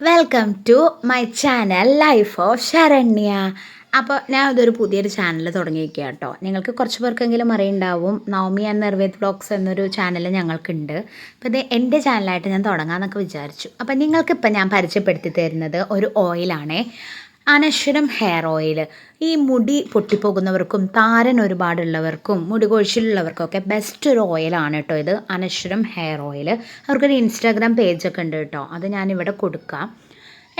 Welcome to my channel life of Sharanya. അപ്പോൾ ഞാൻ ഇതൊരു പുതിയൊരു ചാനൽ തുടങ്ങിയിരിക്കുക കേട്ടോ. നിങ്ങൾക്ക് കുറച്ച് പേർക്കെങ്കിലും അറിയുണ്ടാവും, നവമി ആൻഡ് നിർവേദ് വ്ളോഗ്സ് എന്നൊരു ചാനൽ ഞങ്ങൾക്കുണ്ട്. അപ്പോൾ ഇത് എൻ്റെ ചാനലായിട്ട് ഞാൻ തുടങ്ങാമെന്നൊക്കെ വിചാരിച്ചു. അപ്പോൾ നിങ്ങൾക്കിപ്പോൾ ഞാൻ പരിചയപ്പെടുത്തി തരുന്നത് ഒരു ഓയിലാണേ, അനശ്വരം ഹെയർ ഓയിൽ. ഈ മുടി പൊട്ടിപ്പോകുന്നവർക്കും താരൻ ഒരുപാടുള്ളവർക്കും മുടി കൊഴിച്ചിലുള്ളവർക്കൊക്കെ ബെസ്റ്റ് ഒരു ഓയിലാണ് കേട്ടോ ഇത്, അനശ്വരം ഹെയർ ഓയിൽ. അവർക്കൊരു ഇൻസ്റ്റാഗ്രാം പേജൊക്കെ ഉണ്ട് കേട്ടോ, അത് ഞാനിവിടെ കൊടുക്കാം.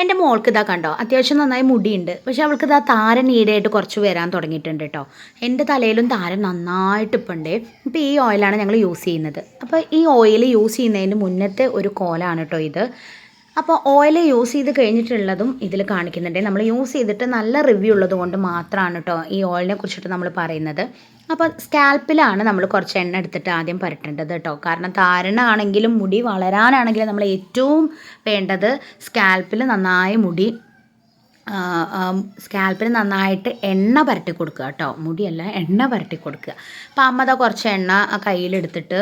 എൻ്റെ മോൾക്ക് ഇതാ കണ്ടോ, അത്യാവശ്യം നന്നായി മുടിയുണ്ട്, പക്ഷെ അവൾക്ക് ഇതാ താരൻ ഈടായിട്ട് കുറച്ച് വരാൻ തുടങ്ങിയിട്ടുണ്ട് കേട്ടോ. എൻ്റെ തലയിലും താരൻ നന്നായിട്ട് ഇപ്പം ഉണ്ട്. ഇപ്പോൾ ഈ ഓയിലാണ് ഞങ്ങൾ യൂസ് ചെയ്യുന്നത്. അപ്പോൾ ഈ ഓയിൽ യൂസ് ചെയ്യുന്നതിന് മുന്നത്തെ ഒരു കോലാണ് കേട്ടോ ഇത്. അപ്പോൾ ഓയിൽ യൂസ് ചെയ്ത് കഴിഞ്ഞിട്ടുള്ളതും ഇതിൽ കാണിക്കുന്നുണ്ട്. നമ്മൾ യൂസ് ചെയ്തിട്ട് നല്ല റിവ്യൂ ഉള്ളത് കൊണ്ട് മാത്രമാണ് കേട്ടോ ഈ ഓയിലിനെ കുറിച്ചിട്ട് നമ്മൾ പറയുന്നത്. അപ്പോൾ സ്കാൽപ്പിലാണ് നമ്മൾ കുറച്ച് എണ്ണ എടുത്തിട്ട് ആദ്യം പുരട്ടേണ്ടത് കേട്ടോ. കാരണം താരനാണെങ്കിലും മുടി വളരാനാണെങ്കിലും നമ്മൾ ഏറ്റവും വേണ്ടത് സ്കാൽപ്പിൽ നന്നായി മുടി സ്കാൽപ്പിന് നന്നായിട്ട് എണ്ണ പുരട്ടി കൊടുക്കുക കേട്ടോ, മുടിയല്ല എണ്ണ പുരട്ടി കൊടുക്കുക. അപ്പോൾ അമ്മ അതാ കുറച്ച് എണ്ണ കയ്യിലെടുത്തിട്ട്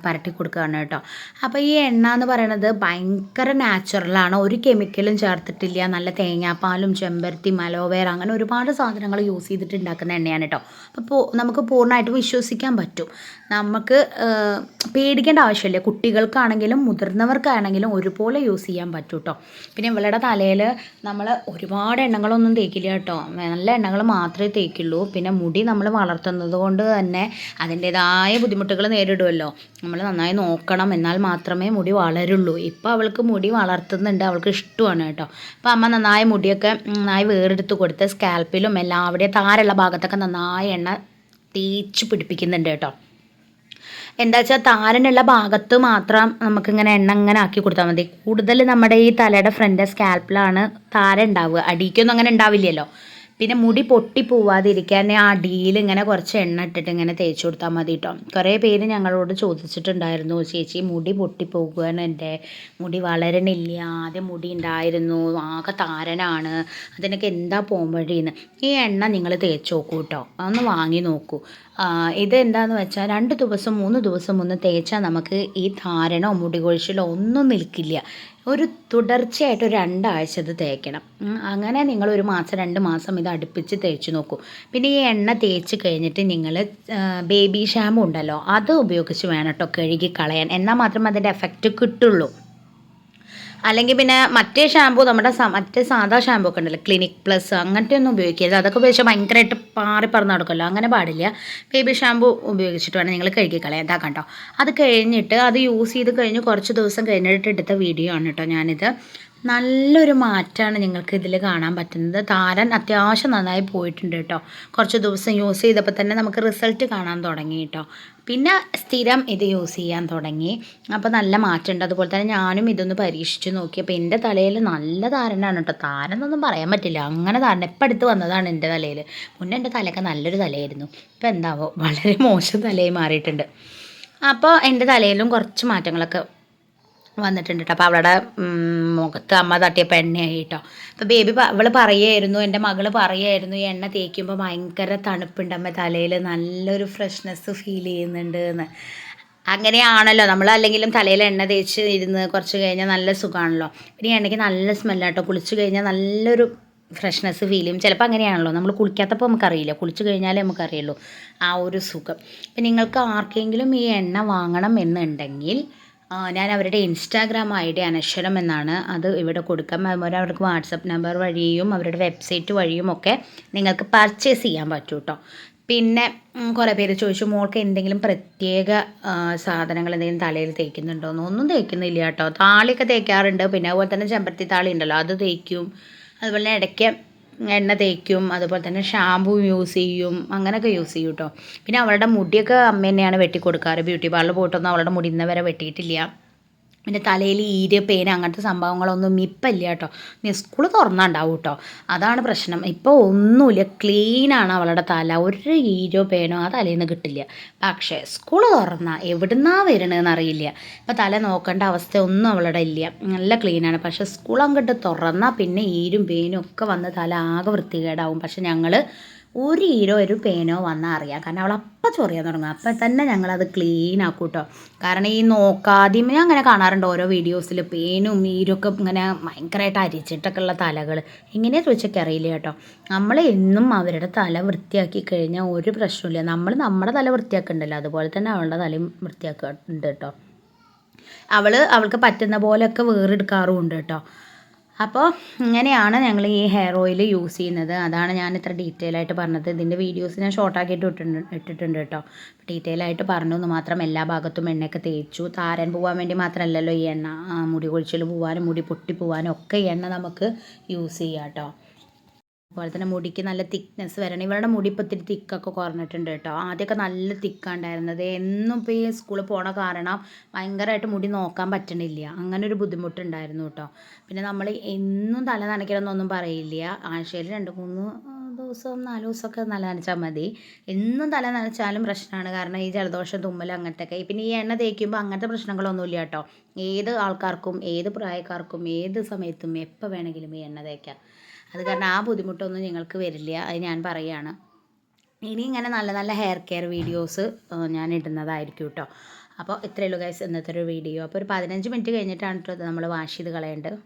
പുരട്ടി കൊടുക്കുകയാണ് കേട്ടോ. അപ്പോൾ ഈ എണ്ണ എന്ന് പറയുന്നത് ഭയങ്കര നാച്ചുറലാണ്, ഒരു കെമിക്കലും ചേർത്തിട്ടില്ല. നല്ല തേങ്ങാപ്പാലും ചെമ്പരത്തി അലോവേറ അങ്ങനെ ഒരുപാട് സാധനങ്ങൾ യൂസ് ചെയ്തിട്ട് ഉണ്ടാക്കുന്ന എണ്ണയാണ് കേട്ടോ. അപ്പോൾ നമുക്ക് പൂർണ്ണമായിട്ടും വിശ്വസിക്കാൻ പറ്റും. നമുക്ക് പേടിക്കേണ്ട ആവശ്യമില്ല. കുട്ടികൾക്കാണെങ്കിലും മുതിർന്നവർക്കാണെങ്കിലും ഒരുപോലെ യൂസ് ചെയ്യാൻ പറ്റും കേട്ടോ. പിന്നെ ഇവളുടെ തലയിൽ നമ്മൾ ഒരുപാട് എണ്ണങ്ങളൊന്നും തേക്കില്ല കേട്ടോ, നല്ല എണ്ണകൾ മാത്രമേ തേക്കുള്ളൂ. പിന്നെ മുടി നമ്മൾ വളർത്തുന്നത് കൊണ്ട് തന്നെ അതിൻ്റേതായ ബുദ്ധിമുട്ടുകൾ നേരിടുമല്ലോ, നമ്മൾ നന്നായി നോക്കണം, എന്നാൽ മാത്രമേ മുടി വളരുള്ളൂ. ഇപ്പോൾ അവൾക്ക് മുടി വളർത്തുന്നുണ്ട്, അവൾക്ക് ഇഷ്ടമാണ് കേട്ടോ. അപ്പോൾ അമ്മ നന്നായി മുടിയൊക്കെ നന്നായി വേറെടുത്ത് കൊടുത്ത് സ്കാൽപ്പിലും എല്ലാം അവിടെ താരമുള്ള ഭാഗത്തൊക്കെ നന്നായി എണ്ണ തേച്ച് പിടിപ്പിക്കുന്നുണ്ട് കേട്ടോ. എന്താ വെച്ചാൽ താരനുള്ള ഭാഗത്ത് മാത്രം നമുക്കിങ്ങനെ എണ്ണ ഇങ്ങനെ ആക്കി കൊടുത്താൽ മതി. കൂടുതൽ നമ്മുടെ ഈ തലയുടെ ഫ്രണ്ട് സ്കാൽപ്പിലാണ് താരം ഉണ്ടാവുക, അടിക്കൊന്നും അങ്ങനെ ഉണ്ടാവില്ലല്ലോ. പിന്നെ മുടി പൊട്ടി പോവാതിരിക്കാൻ അടിയിൽ ഇങ്ങനെ കുറച്ച് എണ്ണ ഇട്ടിട്ട് ഇങ്ങനെ തേച്ച് കൊടുത്താൽ മതി കേട്ടോ. കുറേ പേര് ഞങ്ങളോട് ചോദിച്ചിട്ടുണ്ടായിരുന്നു, ചേച്ചി മുടി പൊട്ടിപ്പോകുകയാണ്, എൻ്റെ മുടി വളരണില്ല, ആദ്യം മുടി ഉണ്ടായിരുന്നു, ആകെ താരനാണ്, അതിനൊക്കെ എന്താ പോംവഴിന്ന്. ഈ എണ്ണ നിങ്ങൾ തേച്ച് നോക്കൂ കേട്ടോ, ഒന്ന് വാങ്ങി നോക്കൂ. ഇത് എന്താണെന്ന് വെച്ചാൽ 2 ദിവസം 3 ദിവസം ഒന്ന് തേച്ചാൽ നമുക്ക് ഈ താരനോ മുടി കൊഴിച്ചിലോ ഒന്നും നിൽക്കില്ല. ഒരു തുടർച്ചയായിട്ട് ഒരു 2 ആഴ്ച ഇത് തേക്കണം. അങ്ങനെ നിങ്ങൾ 1 മാസം 2 മാസം ഇത് അടുപ്പിച്ച് തേച്ച് നോക്കൂ. പിന്നെ ഈ എണ്ണ തേച്ച് കഴിഞ്ഞിട്ട് നിങ്ങൾ ബേബി ഷാമ്പു ഉണ്ടല്ലോ, അത് ഉപയോഗിച്ച് വേണം കേട്ടോ കഴുകി കളയാൻ, എന്നാൽ മാത്രമേ അതിൻ്റെ എഫക്റ്റ് കിട്ടുള്ളൂ. അല്ലെങ്കിൽ പിന്നെ മറ്റേ ഷാമ്പു നമ്മുടെ മറ്റേ സാധാ ഷാമ്പു ഒക്കെ ഉണ്ടല്ലോ, ക്ലിനിക് പ്ലസ് അങ്ങനത്തെ ഒന്നും ഉപയോഗിക്കരുത്. അതൊക്കെ ഉപയോഗിച്ചാൽ ഭയങ്കരമായിട്ട് പാറി പറന്ന് നടക്കുമല്ലോ, അങ്ങനെ പാടില്ല. ബേബി ഷാമ്പു ഉപയോഗിച്ചിട്ട് വേണം നിങ്ങൾ കഴുകി കളയാൻ. ഇതാ കണ്ടോ, അത് കഴിഞ്ഞിട്ട് അത് യൂസ് ചെയ്ത് കഴിഞ്ഞ് കുറച്ച് ദിവസം കഴിഞ്ഞിട്ട് എടുത്ത വീഡിയോ ആണ് കേട്ടോ ഞാനിത്. നല്ലൊരു മാറ്റമാണ് നിങ്ങൾക്ക് ഇതിൽ കാണാൻ പറ്റുന്നത്. താരൻ അത്യാവശ്യം നന്നായി പോയിട്ടുണ്ട് കേട്ടോ. കുറച്ച് ദിവസം യൂസ് ചെയ്തപ്പോൾ തന്നെ നമുക്ക് റിസൾട്ട് കാണാൻ തുടങ്ങി കേട്ടോ. പിന്നെ സ്ഥിരം ഇത് യൂസ് ചെയ്യാൻ തുടങ്ങി, അപ്പോൾ നല്ല മാറ്റമുണ്ട്. അതുപോലെ തന്നെ ഞാനും ഇതൊന്ന് പരീക്ഷിച്ച് നോക്കി. അപ്പോൾ എൻ്റെ തലയിൽ നല്ല താരനാണ് കേട്ടോ. താരൻ എന്നൊന്നും പറയാൻ പറ്റില്ല, അങ്ങനെ താരൻ എപ്പോൾ അടുത്ത് വന്നതാണ് എൻ്റെ തലയിൽ. മുന്നേ എൻ്റെ തലയൊക്കെ നല്ലൊരു തലയായിരുന്നു, ഇപ്പോൾ എന്താവോ വളരെ മോശം തലയായി മാറിയിട്ടുണ്ട്. അപ്പോൾ എൻ്റെ തലയിലും കുറച്ച് മാറ്റങ്ങളൊക്കെ വന്നിട്ടുണ്ട് കേട്ടോ. അപ്പോൾ അവളുടെ മുഖത്ത് അമ്മ തട്ടിയപ്പോൾ എണ്ണയായി കേട്ടോ. അപ്പോൾ അവൾ പറയുമായിരുന്നു, എൻ്റെ മകൾ പറയുമായിരുന്നു, ഈ എണ്ണ തേക്കുമ്പോൾ ഭയങ്കര തണുപ്പുണ്ട് അമ്മ, തലയിൽ നല്ലൊരു ഫ്രഷ്നെസ് ഫീൽ ചെയ്യുന്നുണ്ട് എന്ന്. അങ്ങനെയാണല്ലോ നമ്മൾ അല്ലെങ്കിലും തലയിൽ എണ്ണ തേച്ച് ഇരുന്ന് കുറച്ച് കഴിഞ്ഞാൽ നല്ല സുഖമാണല്ലോ. പിന്നെ ഈ എണ്ണയ്ക്ക് നല്ല സ്മെല്ലാട്ടോ, കുളിച്ച് കഴിഞ്ഞാൽ നല്ലൊരു ഫ്രഷ്നെസ് ഫീൽ ചെയ്യും. ചിലപ്പോൾ അങ്ങനെയാണല്ലോ, നമ്മൾ കുളിക്കാത്തപ്പോൾ നമുക്കറിയില്ല, കുളിച്ച് കഴിഞ്ഞാലേ നമുക്കറിയുള്ളൂ ആ ഒരു സുഖം. അപ്പം നിങ്ങൾക്ക് ആർക്കെങ്കിലും ഈ എണ്ണ വാങ്ങണം എന്നുണ്ടെങ്കിൽ ഞാൻ അവരുടെ ഇൻസ്റ്റാഗ്രാം ID അനശ്വരം എന്നാണ്, അത് ഇവിടെ കൊടുക്കാം. അതുപോലെ അവർക്ക് വാട്സപ്പ് നമ്പർ വഴിയും അവരുടെ വെബ്സൈറ്റ് വഴിയും ഒക്കെ നിങ്ങൾക്ക് പർച്ചേസ് ചെയ്യാൻ പറ്റും കേട്ടോ. പിന്നെ കുറേ പേര് ചോദിച്ചു, മോൾക്ക് എന്തെങ്കിലും പ്രത്യേക സാധനങ്ങൾ എന്തെങ്കിലും തലയിൽ തേക്കുന്നുണ്ടോയെന്ന്. ഒന്നും തേക്കുന്നില്ല കേട്ടോ. താളിയൊക്കെ തേക്കാറുണ്ട്, പിന്നെ അതുപോലെ തന്നെ ചെമ്പരത്തി താളി ഉണ്ടല്ലോ അത് തേക്കും, അതുപോലെ തന്നെ ഇടയ്ക്ക് എണ്ണ തേക്കും, അതുപോലെ തന്നെ ഷാമ്പു യൂസ് ചെയ്യും, അങ്ങനെയൊക്കെ യൂസ് ചെയ്യും കേട്ടോ. പിന്നെ അവളുടെ മുടിയൊക്കെ അമ്മ തന്നെയാണ് വെട്ടി കൊടുക്കാറ്, ബ്യൂട്ടി പാർലർ പോയിട്ടൊന്നും അവളുടെ മുടി ഇന്ന് വരെ വെട്ടിയിട്ടില്ല. പിന്നെ തലയിൽ ഈര് പേന അങ്ങനത്തെ സംഭവങ്ങളൊന്നും ഇപ്പം ഇല്ല കേട്ടോ. നീ സ്കൂൾ തുറന്നാണ്ടാവും കേട്ടോ, അതാണ് പ്രശ്നം. ഇപ്പോൾ ഒന്നുമില്ല, ക്ലീനാണ് അവളുടെ തല, ഒരു ഈരോ പേനോ ആ തലയിൽ നിന്ന് കിട്ടില്ല. പക്ഷേ സ്കൂൾ തുറന്നാൽ എവിടുന്നാ വരണമെന്ന് അറിയില്ല. ഇപ്പോൾ തല നോക്കേണ്ട അവസ്ഥ ഒന്നും അവളുടെ ഇല്ല, നല്ല ക്ലീനാണ്. പക്ഷേ സ്കൂൾ അങ്ങോട്ട് തുറന്നാൽ പിന്നെ ഈരും പേനും ഒക്കെ വന്ന് തല ആകെ വൃത്തികേടാവും. പക്ഷെ ഞങ്ങൾ ഒരു ഈരോ ഒരു പേനോ വന്നാൽ അറിയാം. കാരണം അവൾ അപ്പം ചൊറിയാൻ തുടങ്ങും. അപ്പം തന്നെ ഞങ്ങളത് ക്ലീൻ ആക്കും കേട്ടോ. കാരണം ഈ നോക്കാദ്യം ഞാൻ അങ്ങനെ കാണാറുണ്ട് ഓരോ വീഡിയോസിൽ പേനും ഈരൊക്കെ ഇങ്ങനെ ഭയങ്കരമായിട്ട് അരിച്ചിട്ടൊക്കെ ഉള്ള തലകൾ. എങ്ങനെയാണ് ചോദിച്ചൊക്കെ അറിയില്ല കേട്ടോ. നമ്മൾ എന്നും അവരുടെ തല വൃത്തിയാക്കി കഴിഞ്ഞാൽ ഒരു പ്രശ്നമില്ല. നമ്മൾ നമ്മുടെ തല വൃത്തിയാക്കുന്നുണ്ടല്ലോ, അതുപോലെ തന്നെ അവളുടെ തലയും വൃത്തിയാക്കുന്നുണ്ട് കേട്ടോ. അവൾക്ക് പറ്റുന്ന പോലെയൊക്കെ വേറെടുക്കാറുമുണ്ട് കേട്ടോ. അപ്പോൾ ഇങ്ങനെയാണ് ഞങ്ങൾ ഈ ഹെയർ ഓയിൽ യൂസ് ചെയ്യുന്നത്. അതാണ് ഞാൻ ഇത്ര ഡീറ്റെയിൽ ആയിട്ട് പറഞ്ഞത്. ഇതിൻ്റെ വീഡിയോസ് ഞാൻ ഷോർട്ടാക്കിയിട്ട് ഇട്ടിട്ടുണ്ട് കേട്ടോ. ഡീറ്റെയിൽ ആയിട്ട് പറഞ്ഞു എന്ന് മാത്രം. എല്ലാ ഭാഗത്തും എണ്ണയൊക്കെ തേച്ചു. താരൻ പോകാൻ വേണ്ടി മാത്രമല്ലല്ലോ ഈ എണ്ണ, മുടി കൊഴിച്ചിൽ പോകാനും മുടി പൊട്ടി പോകാനും ഒക്കെ ഈ എണ്ണ നമുക്ക് യൂസ് ചെയ്യാം കേട്ടോ. അതുപോലെ തന്നെ മുടിക്ക് നല്ല തിക്നെസ് വരണം. ഇവരുടെ മുടി ഇപ്പോൾ ഇത്തിരി തിക്കൊക്കെ കുറഞ്ഞിട്ടുണ്ട് കേട്ടോ. ആദ്യമൊക്കെ നല്ല തിക്കാണ്ടായിരുന്നത്. എന്നും ഇപ്പോൾ ഈ സ്കൂളിൽ പോണ കാരണം ഭയങ്കരമായിട്ട് മുടി നോക്കാൻ പറ്റണില്ല. അങ്ങനെ ഒരു ബുദ്ധിമുട്ടുണ്ടായിരുന്നു കേട്ടോ. പിന്നെ നമ്മൾ എന്നും തല നനയ്ക്കണമെന്നൊന്നും പറയില്ല. ആഴ്ചയിൽ 2-3 ദിവസം 4 ദിവസമൊക്കെ തല നനച്ചാൽ മതി. എന്നും തല നനച്ചാലും പ്രശ്നമാണ്. കാരണം ഈ ജലദോഷം തുമ്മൽ അങ്ങനത്തെയൊക്കെ. പിന്നെ ഈ എണ്ണ തേക്കുമ്പോൾ അങ്ങനത്തെ പ്രശ്നങ്ങളൊന്നുമില്ല കേട്ടോ. ഏത് ആൾക്കാർക്കും ഏത് പ്രായക്കാർക്കും ഏത് സമയത്തും എപ്പോൾ വേണമെങ്കിലും ഈ എണ്ണ തേക്കാം. അത് കാരണം ആ ബുദ്ധിമുട്ടൊന്നും നിങ്ങൾക്ക് വരില്ല. അത് ഞാൻ പറയുകയാണ്. ഇനി ഇങ്ങനെ നല്ല നല്ല ഹെയർ കെയർ വീഡിയോസ് ഞാൻ ഇടുന്നതായിരിക്കും കേട്ടോ. അപ്പോൾ ഇത്രയേ ഉള്ളൂ ഗൈസ് ഇന്നത്തെ ഒരു വീഡിയോ. അപ്പോൾ ഒരു 15 മിനിറ്റ് കഴിഞ്ഞിട്ടാണ് കേട്ടോ നമ്മൾ വാഷ് ചെയ്ത് കളയേണ്ടത്.